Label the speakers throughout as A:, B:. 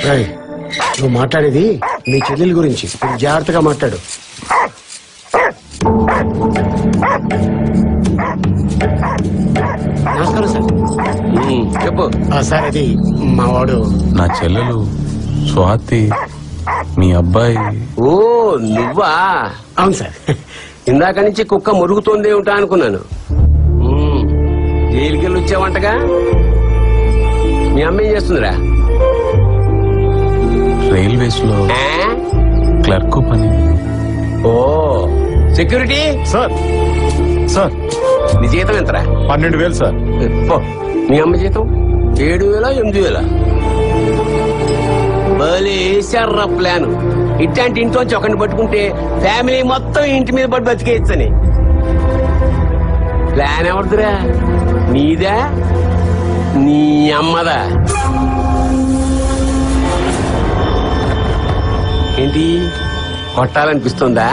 A: నువ్వు మాట్లాడేది నీ చెల్లెల గురించి, జాగ్రత్తగా మాట్లాడు. నమస్కారం సార్.
B: చెప్పు
A: సార్, అది మా వాడు.
C: నా చెల్లెలు స్వాతి, మీ అబ్బాయి.
B: ఓ నువ్వా?
A: అవును సార్.
B: ఇందాక నుంచి కుక్క మురుగుతోందే ఉంటా అనుకున్నాను. జైలుకి వెళ్ళి వచ్చావంటగా. మీ అమ్మ ఏం చేస్తుందిరా?
C: రైల్వేస్ లో క్లర్క్ పని.
B: ఓ సెక్యూరిటీ
D: సార్. సార్
B: నీ జీతం ఎంతరా?
D: 12,000 సార్.
B: మీ అమ్మ జీతం 7,000 8,000? వేసారా ప్లాన్. ఇట్లాంటి ఇంట్లోంచి ఒకరిని పట్టుకుంటే ఫ్యామిలీ మొత్తం ఇంటి మీద పడి బతికేయచ్చని. ప్లాన్ ఎవరిదిరా? నీదా నీ అమ్మదా? ఏంటి కొట్టాలనిపిస్తుందా?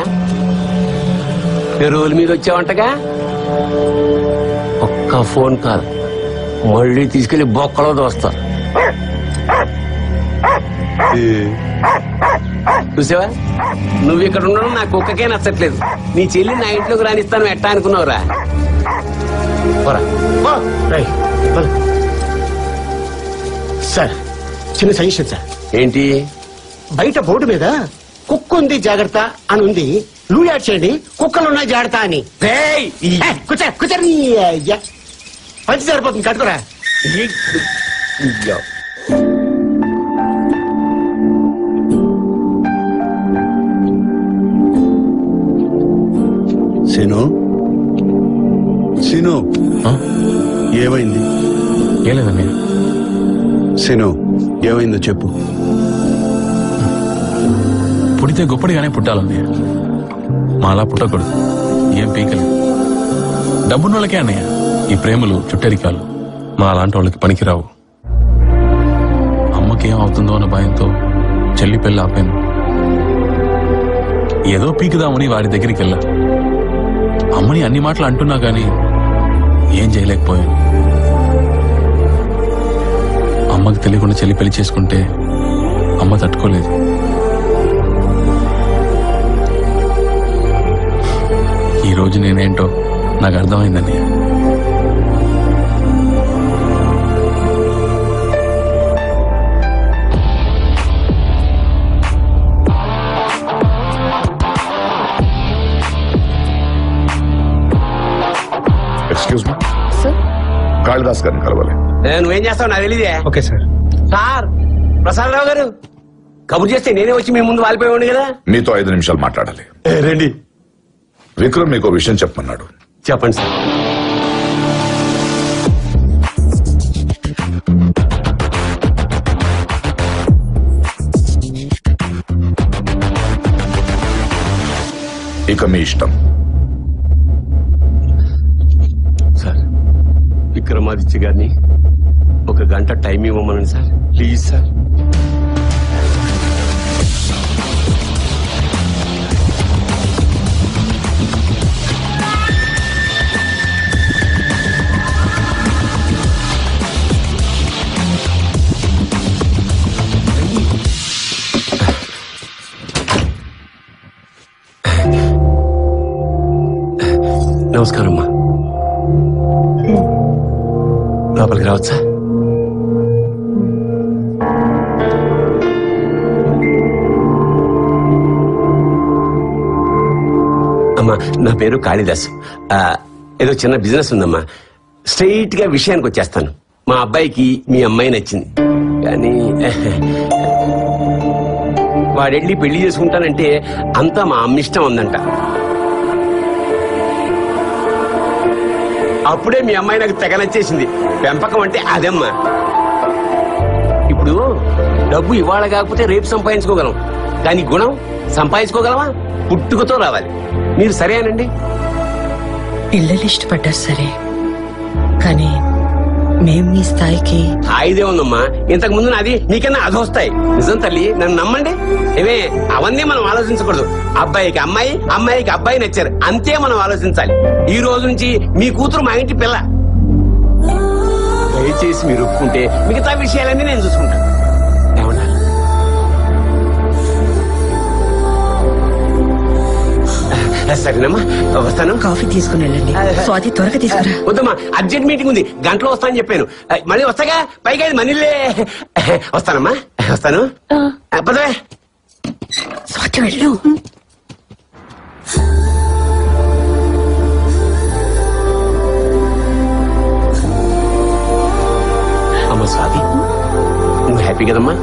B: పెరువుల మీద వచ్చావంటగా. ఒక్క ఫోన్ కాల్ మళ్ళీ తీసుకెళ్లి బొక్కలో దోస్తారు. చూసావా, నువ్వు ఇక్కడ ఉండడం నా కుక్కకే నచ్చట్లేదు. నీ చెల్లి నా ఇంట్లోకి రానిస్తాను ఎట్టా అనుకున్నావురా?
A: సార్, చిన్న సజెషన్ సార్.
B: ఏంటి?
A: బయట బోర్డు మీద కుక్క ఉంది జాగ్రత్త అని ఉంది. నువ్వు యాడ్ చేయండి కుక్కలున్నాయి జాగ్రత్త అని. కూర్చోని పంచి సరిపోతుంది, కట్టుకురా.
E: సీను, సీను, ఏమైంది?
C: ఏం లేదన్నయ్య.
E: సీను, ఏమైందో చెప్పు.
C: పుడితే గొప్పడిగానే పుట్టాలన్నయ్య, మాలా పుట్టకూడదు. ఏం పీకలేదు. డబ్బున్న వాళ్ళకే అన్నయ్య ఈ ప్రేమలు చుట్టరికాలు. మా అలాంటి వాళ్ళకి పనికిరావు. అమ్మకేం అవుతుందో అన్న భయంతో చెల్లి పెళ్ళి ఆపాను. ఏదో పీకుదామని వాడి దగ్గరికి వెళ్ళా. అమ్మని అన్ని మాటలు అంటున్నా గానీ ఏం చేయలేకపోయాను. అమ్మకి తెలియకుండా చెల్లి పెళ్లి చేసుకుంటే అమ్మ తట్టుకోలేదు. ఈ రోజు నేనేంటో నాకు అర్థమైందని.
F: ఎక్స్క్యూజ్ మీ, కాళిదాస్ గారిని కలవాలి.
B: నువ్వేం చేస్తావు నాకు తెలియదే.
D: Okay sir.
B: సార్, ప్రసాదరావు గారు కబుర్ చేస్తే నేనే వచ్చి మీ ముందు వాలిపోయి కదా.
F: మీతో 5 నిమిషాలు మాట్లాడాలి.
B: రండి.
F: విక్రమ్ మీకు విషయం చెప్పమన్నాడు.
B: చెప్పండి సార్.
F: ఇక మీ ఇష్టం.
B: సార్, విక్రమాదిత్య గారిని 1 గంట టైం ఇవ్వమనండి సార్, ప్లీజ్ సార్. నమస్కారం అమ్మా. లోపలికి రావచ్చా? అమ్మా, నా పేరు కాళిదాస్. ఏదో చిన్న బిజినెస్ ఉందమ్మా. స్ట్రైట్ గా విషయానికి వచ్చేస్తాను. మా అబ్బాయికి మీ అమ్మాయి నచ్చింది, కానీ వాడెళ్ళి పెళ్లి చేసుకుంటానంటే అంతా మా అమ్మ ఇష్టం ఉందంట. అప్పుడే మీ అమ్మాయి నాకు తెగ నచ్చేసింది. పెంపకం అంటే అదమ్మా. ఇప్పుడు డబ్బు ఇవాళ కాకపోతే రేపు సంపాదించుకోగలం, కానీ గుణం సంపాదించుకోగలమా? పుట్టుకతో రావాలి. మీరు సరేనండి?
G: పిల్లలు ఇష్టపడ్డారు సరే, కానీ మేం మీ స్థాయికి.
B: హాయిదే ఉందమ్మా. ఇంతకు ముందు నాది మీకన్నా అదొస్తాయి. నిజం తల్లి, నన్ను నమ్మండి. ఏమే అవన్నీ మనం ఆలోచించకూడదు. అబ్బాయికి అమ్మాయి, అమ్మాయికి అబ్బాయి నచ్చారు, అంతే మనం ఆలోచించాలి. ఈ రోజు నుంచి మీ కూతురు మా ఇంటి పిల్ల. దయచేసి మీరు ఒప్పుకుంటే మిగతా విషయాలన్నీ నేను చూసుకుంటాను. ఏమన్నా సరేనమ్మా వస్తాను.
G: కాఫీ తీసుకుని వెళ్ళండి. స్వాతి త్వరగా తీసుకురా.
B: వద్దమ్మా, అర్జెంట్ మీటింగ్ ఉంది, గంటలో వస్తానని చెప్పాను. మళ్ళీ వస్తాగా, పైగా ఇది మనీలే. వస్తానమ్మా, వస్తాను. పదవే.
G: స్వాతి వెళ్ళు.
B: అమ్మ స్వాతి, నువ్వు హ్యాపీ కదమ్మా?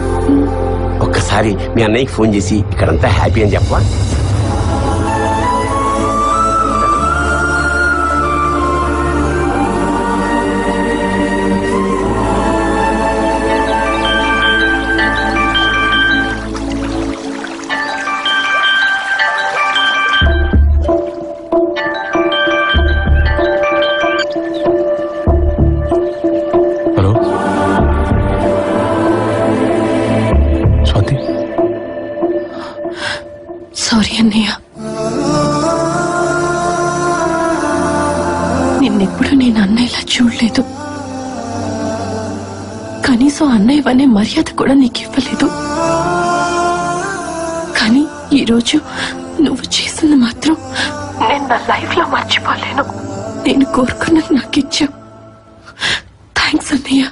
B: ఒక్కసారి మీ అన్నయ్యకి ఫోన్ చేసి ఇక్కడంతా హ్యాపీ అని చెప్పవా?
C: హలో స్వాతి.
H: సారీ అన్నయ్య, నిన్నెప్పుడు నేను అన్నయ్యలా చూడలేదు. కనీసం అన్నయ్య అనే మర్యాద కూడా నీకు ఇవ్వలేదు. కానీ ఈరోజు నువ్వు చేసింది మాత్రం నేను నా లైఫ్ లో మర్చిపోలేను. నేను కోరుకున్నది నాకు ఇచ్చావు. థ్యాంక్స్ అన్నయ్య.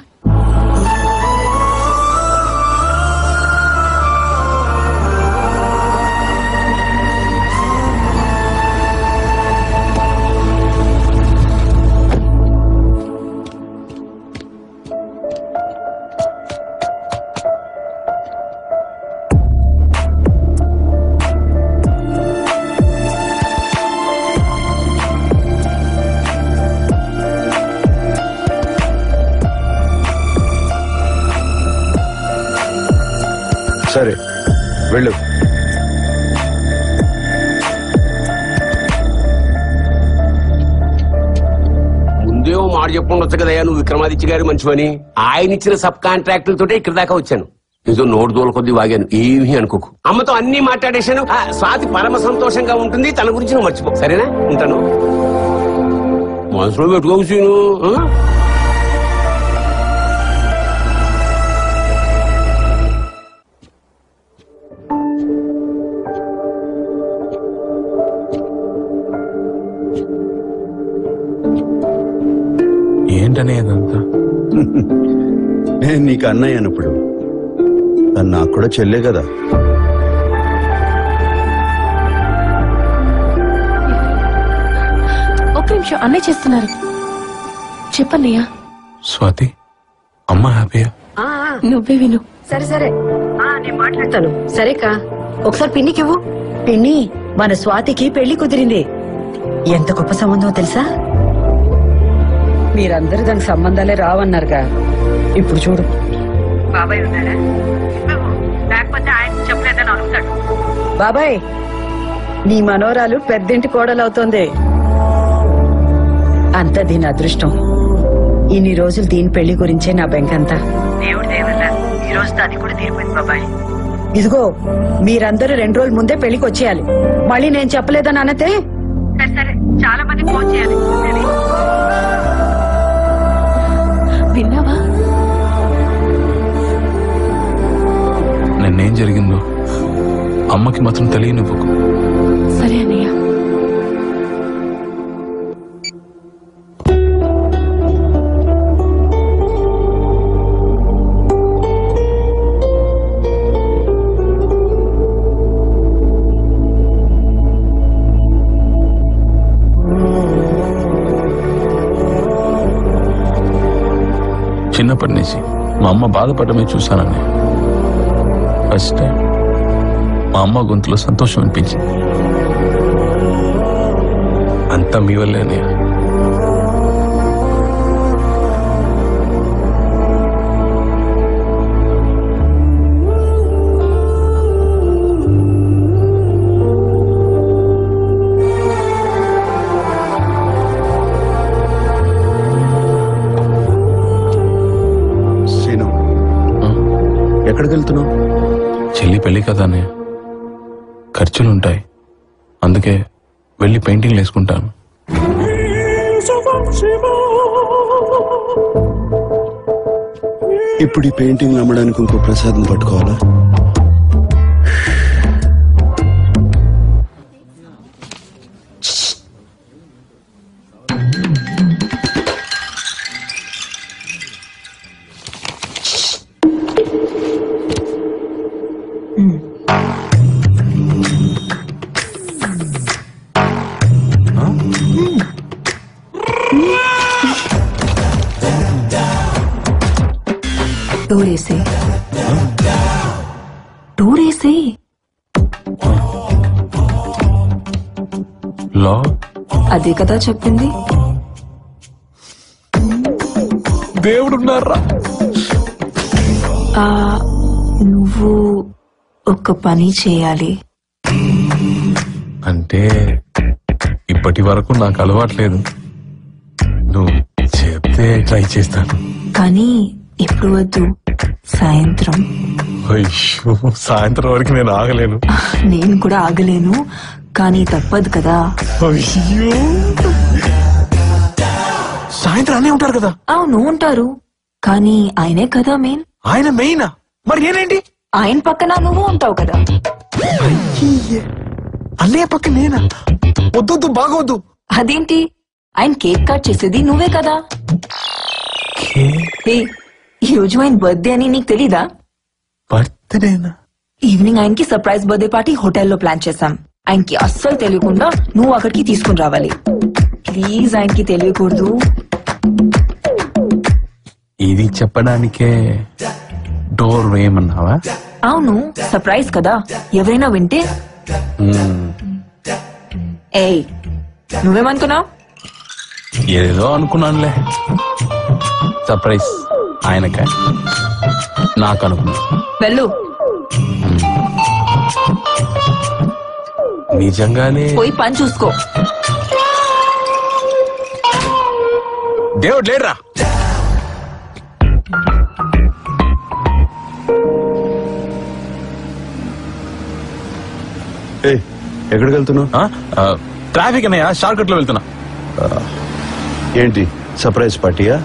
E: సరే వెళ్ళు.
B: ముందేమో మాట చెప్పుకుండొచ్చు కదయ్యా, నువ్వు విక్రమాదిత్య గారి మంచివని. ఆయన ఇచ్చిన సబ్ కాంట్రాక్టులతోటే ఇక్కడ దాకా వచ్చాను. ఏదో నోటు దోల కొద్ది వాగాను, ఏమీ అనుకోకు. అమ్మతో అన్ని మాట్లాడేశాను. స్వాతి పరమ సంతోషంగా ఉంటుంది. తన గురించి నువ్వు మర్చిపో, సరేనా? ఉంటాను. మనసులో పెట్టుకోకు సీను.
C: ఏంటనే అదంతా?
E: నేను నీకు అన్నయ్య అన్నప్పుడు తను నాకు కూడా చెల్లే కదా.
H: ఒక్క నిమిషం, అన్నయ్య చేస్తున్నారు. చెప్పన్నయ్యా.
C: స్వాతి, అమ్మ హ్యాపీయా?
H: నువ్వే విను.
G: సరే సరే, నేను మాట్లాడతాను. సరేకా, ఒకసారి పిన్నికి ఇవ్వు. పిన్ని, మన స్వాతికి పెళ్లి కుదిరింది. ఎంత గొప్ప సంబంధం తెలుసా? మీరందరూ దానికి సంబంధాలే రావన్నారుగా. ఇప్పుడు చూడు, బాబాయ్ ఉన్నాడా? లేకపోతే ఆయన చెప్పలేదని అడుగుతాడు. బాబాయ్, నీ మనోరాలు పెద్దింటి కోడలవుతోంది. అంతా దీని అదృష్టం. ఇన్ని రోజులు దీని పెళ్లి గురించే నా బెంకంతా. దేవుడి దేవల్ల ఈ రోజు అది కూడా తీరిపోయింది బాబాయ్. ఇదిగో, మీరందరూ 2 రోజుల ముందే పెళ్లికి వచ్చేయాలి. మళ్ళీ నేను చెప్పలేదని అనతే సరే, చాలా మంది ఫోన్ చేయాలి.
H: విన్నావా?
C: నిన్నేం జరిగిందో అమ్మకి మాత్రం తెలియనివ్వకు.
H: సరే అన్నయ్య.
C: చిన్నప్పటి నుంచి మా అమ్మ బాధపడమే చూశానని ఫస్ట్ టైం మా అమ్మ గొంతులో సంతోషం అనిపించింది. అంతా మీ వల్లేనే.
E: ఎక్కడికి వెళ్తున్నావు?
C: చెల్లి పెళ్లి కదా అన్నయ్య, ఖర్చులుంటాయి. అందుకే వెళ్ళి పెయింటింగ్లు వేసుకుంటాను.
E: ఇప్పుడు ఈ పెయింటింగ్ అమ్మడానికి ఇంకో ప్రసాదం పట్టుకోవాలా?
H: వేసే టూర్ వేసే
C: లా
H: అదే కదా చెప్పింది.
C: దేవుడున్నారా?
H: నువ్వు ఒక పని చేయాలి.
C: అంటే ఇప్పటి వరకు నాకు అలవాట్లేదు, నువ్వు చెప్తే ట్రై చేస్తాను.
H: కానీ ఇప్పుడు వద్దు, సాయంత్రం.
C: అయ్యో, సాయంత్రం వరకు నేను ఆగలేను.
H: నేను కూడా ఆగలేను, కానీ తప్పదు కదా.
C: అయ్యో, సాయంత్రం అన్నీ ఉంటారు కదా?
H: అవును ఉంటారు, కానీ ఆయనే కదా మెయిన్.
C: ఆయన మెయినా? మరి నేనేంటి?
H: ఆయన పక్కన నువ్వు ఉంటావు కదా.
C: అన్నయ్య పక్క నేనా? వద్దొద్దు, బాగోద్దు.
H: అదేంటి, ఆయన కేక్ కట్ చేసేది నువ్వే కదా. ఈ రోజు ఆయన బర్త్డే అని నీకు తెలీదా?
C: బర్త్డేనా?
H: ఈవినింగ్ ఆయనకి సర్ప్రైజ్ బర్త్డే పార్టీ హోటల్లో ప్లాన్ చేశాం. ఆయనకి అస్సలు తెలియకుండా నువ్వు అక్కడికి తీసుకుని రావాలి. ప్లీజ్, ఆయనకి తెలియకూడదు.
C: ఇది చెప్పడానికే డోర్ వేయమన్నావా?
H: అవును, సర్ప్రైజ్ కదా, ఎవరైనా వింటే. ఏయ్, నువ్వేమనుకున్నావు?
C: ఏదో అనుకున్నానులే. సర్ప్రైజ్ ఆయనక నాకు అనుకున్నా.
H: వెళ్ళు.
C: నిజంగానే
H: పోయి పని చూసుకో.
C: దేవుడు లేడురా.
E: ఎక్కడికి వెళ్తున్నావు?
C: ట్రాఫిక్ అన్నయ్య, షార్ట్ కట్ లో వెళ్తున్నా.
E: ఏంటి సర్ప్రైజ్ పార్టీయా?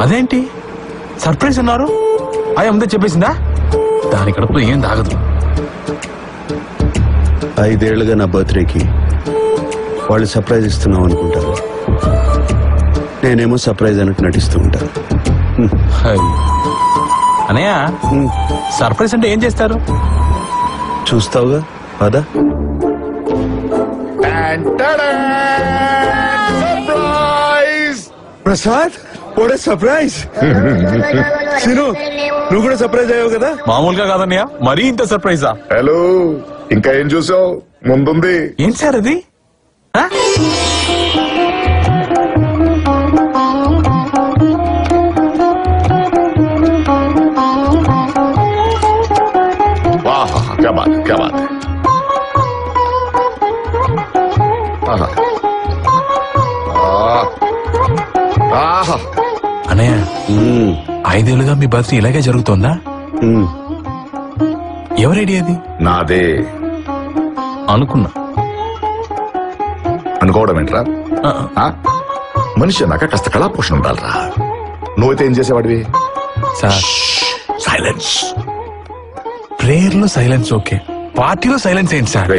C: అదేంటి సర్ప్రైజ్ అన్నారు? అయ్యా ముందే చెప్పేసిందా? దాని కడుపులో ఏం తాగదు.
E: 5 ఏళ్లుగా నా బర్త్డేకి వాళ్ళు సర్ప్రైజ్ ఇస్తున్నావు అనుకుంటారు, నేనేమో సర్ప్రైజ్ అన్నట్టు నటిస్తూ ఉంటాను.
C: అన్నయ్య, సర్ప్రైజ్ అంటే ఏం చేస్తారు?
E: చూస్తావుగా పదా. Prasad, what surprise! సిను, నువ్వు కూడా సర్ప్రైజ్ అయ్యావు కదా?
C: మామూలుగా కాదన్నయ్య, మరీ ఇంత సర్ప్రైజా?
F: హలో, ఇంకా ఏం చూసావు? ముందుంది.
C: ఏంటి సార్ అది?
F: वाह, क्या बात है, क्या बात है. आहा. आहा.
C: అన్నయ్య, 5 ఏళ్ళుగా మీ బర్త్డే ఇలాగే జరుగుతోందా? ఎవరేడి అది?
F: నాదే.
C: అనుకున్నా.
F: అనుకోవడం ఏంట్రా? మనిషి అన్నాక కాస్త కళాపోషణ ఉండాలరా. నువ్వైతే ఏం చేసేవాడివి?
C: Sir,
F: silence.
C: ప్రేయర్ లో సైలెన్స్ ఓకే, పార్టీలో సైలెన్స్ ఏంటి sir?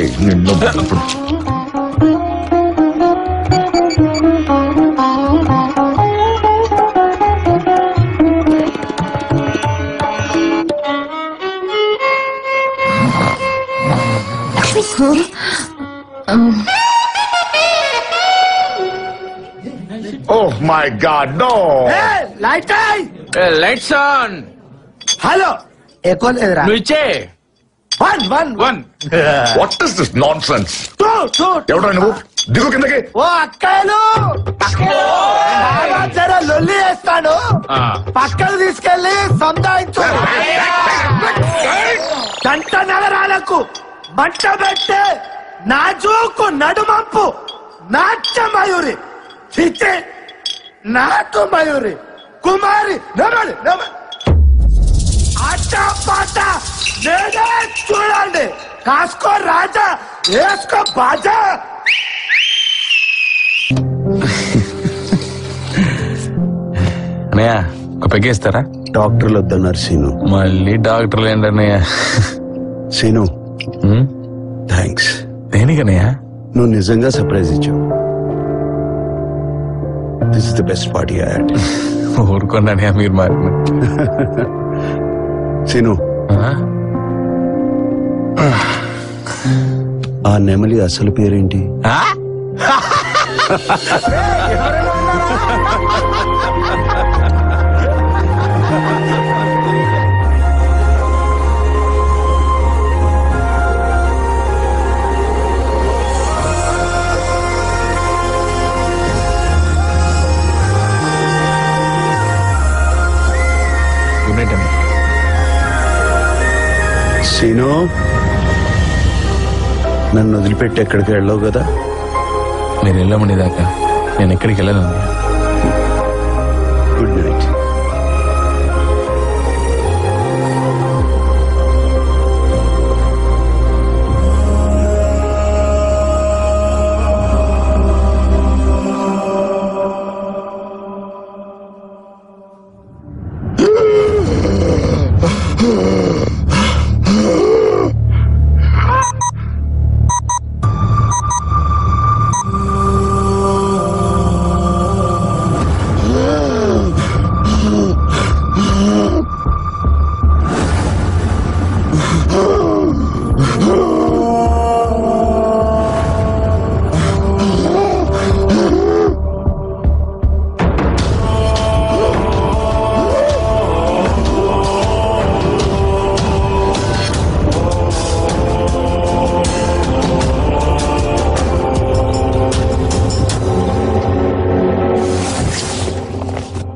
F: Oh my God, no!
B: Lights on.
A: Hello, ఎక్కువ లేదురా.
B: నువ్వు ఇచ్చే. One.
F: What is this nonsense? ఎవడ్రా నువ్వు? దిగు కిందకి.
A: ఓ అక్కలు, జర లొల్లి వేస్తాను, పక్కకు తీసుకెళ్లి సంతాయించు. గంట నగరాలకు మంట పెట్టే నాజూకు నడుమంపు నాట్య మయూరి, చిచ్చే నాటు మయూరి, కుమారి నమలి ఆట పాట నేనే చూడండి. కాసుకో రాజా, వేసుకో బాజా.
C: అన్నయ్య, ఒక పెగ్గేస్తారా?
E: డాక్టర్లు వద్దన్నారు సీను.
C: మళ్ళీ డాక్టర్లు ఏంటి అన్నయ్య?
E: సీను, థ్యాంక్స్.
C: దేనికన్నయ్య?
E: నువ్వు నిజంగా సర్ప్రైజ్ ఇచ్చావు. This is the best party I had.
C: ఊరుకోండి అన్నయ్య, మీరు మరి.
E: సీను, ఆ నెమలి అసలు పేరేంటి? సీను, నన్ను వదిలిపెట్టి ఎక్కడికి వెళ్ళవు కదా?
C: మీరు వెళ్ళమండి దాకా నేను ఎక్కడికి వెళ్ళను.
E: Good night.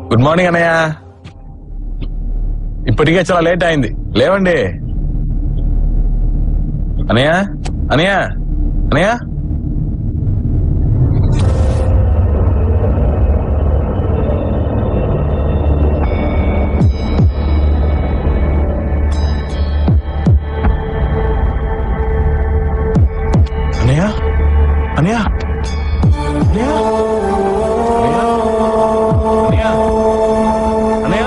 C: గుడ్ మార్నింగ్ అన్నయ్య. ఇప్పటికే చాలా లేట్ అయింది, లేవండి. అన్నయ్య అన్నయ్య అన్నయ్య. అన్నయ్య అన్నయ్య అన్నయ్య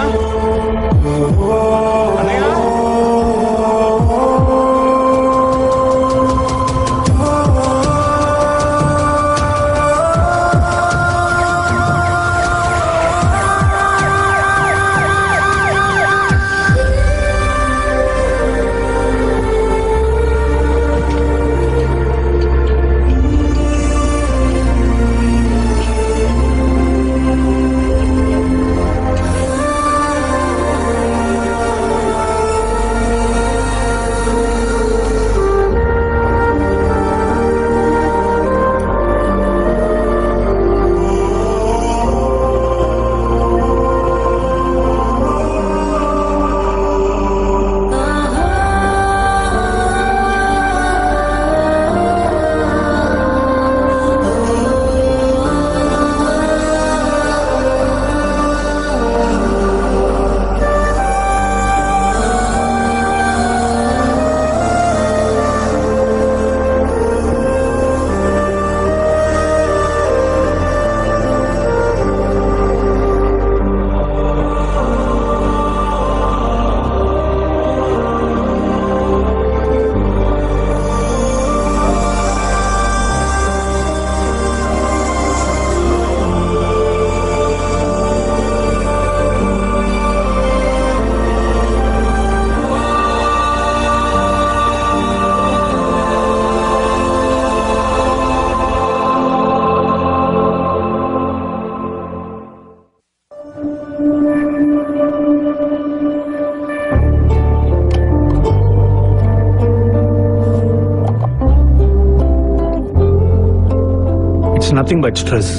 D: నథింగ్ బట్ స్ట్రెస్.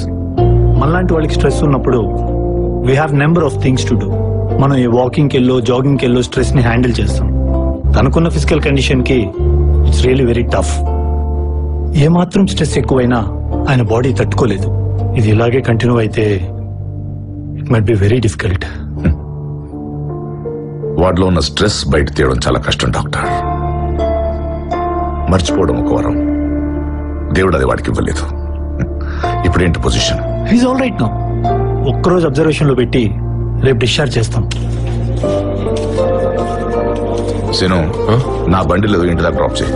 D: మనలాంటి వాళ్ళకి స్ట్రెస్ ఉన్నప్పుడు we have number of things to do. మనం ఈ వాకింగ్కి వెళ్ళో జాగింగ్కి వెళ్ళో స్ట్రెస్ ని హ్యాండిల్ చేస్తాం. తనకున్న ఫిజికల్ కండిషన్ కి ఇట్స్ రియలీ వెరీ టఫ్. ఏమాత్రం స్ట్రెస్ ఎక్కువైనా ఆయన బాడీ తట్టుకోలేదు. ఇది ఇలాగే కంటిన్యూ అయితే it might be very difficult.
F: వాడిలో ఉన్న స్ట్రెస్ బయట తీయడం చాలా కష్టం డాక్టర్. మర్చిపోవడం ఒక వరం, దేవుడు అది వాడికి ఇవ్వలేదు. ఇప్పుడేంటి position?
D: He's all right now. ఒక్కరోజు అబ్జర్వేషన్ లో పెట్టి రేపు డిశ్చార్జ్ చేస్తాం.
F: సీను, నా బండిలో ఇంటి దగ్గర డ్రాప్ చేయి.